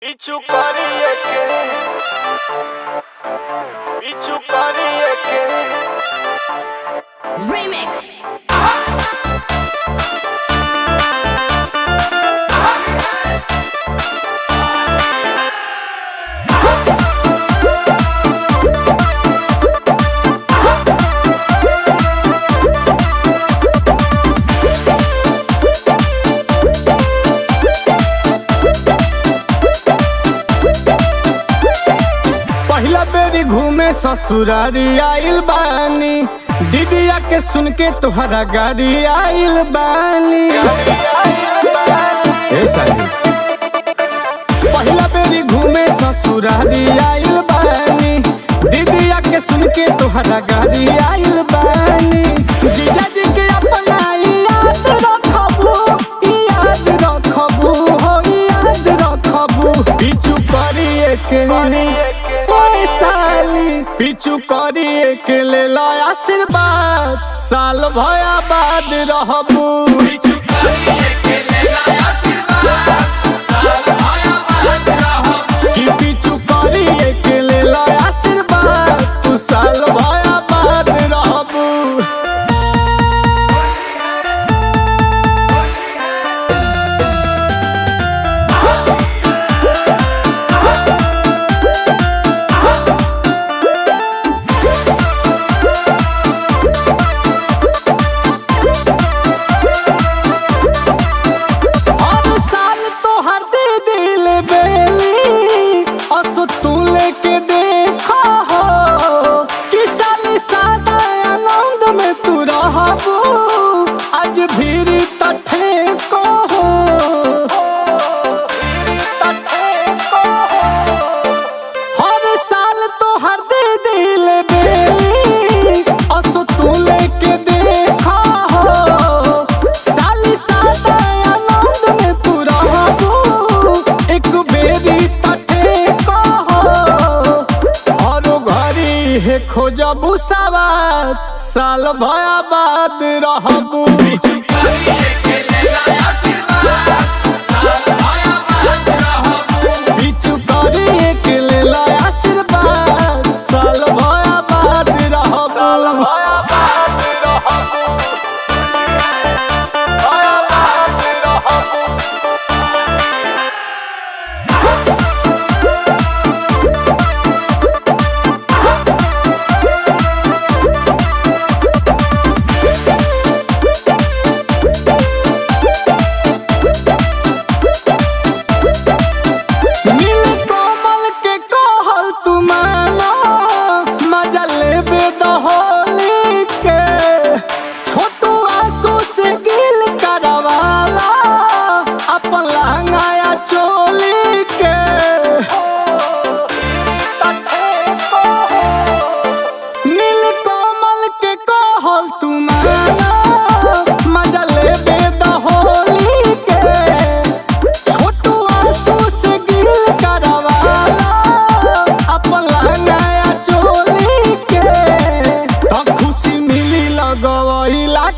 Bicho Caribe, Bicho Caribe. Remix. पहिला बेरी घूमे ससुरारी आइल बानी, दीदिया के सुन के तुहरा गाड़ी आइल बानी। ए साली पहिला बेरी घूमे ससुरारी आइल बानी, दीदिया के सुन के तुहरा गाड़ी आइल बानी। जीजा जी के अपना याद रखबू, याद रखबू हो याद रखबू। बिचू करिए के साली पिचू करिए के ले लो आशीर्वाद, साल भया बाद रहबू। पिचू करिए के ले लो आशीर्वाद, तू साल भया बाद रहबू। आज भीरी तठे को हो, हर साल तो हर दे दिल बेली, असो तू लेके देखा हो। साली सादा आनंद में तू रहबू, एक बेरी तठे को हो। हरो घरी है खोजबू सवार, साल भया बाद रहबू। बिचू करिए के ले लो आशीर्वाद, साल भया बाद रहबू।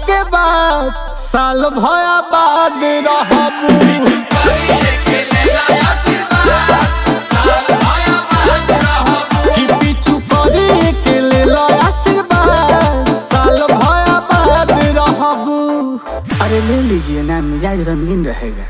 के बाद साल भया बाद रहबू। पिचू करिए के ले लो आशीर्वाद, साल भया बाद रहबू। अरे ले लीजिए ना, मिजाज रंगीन रहेगा।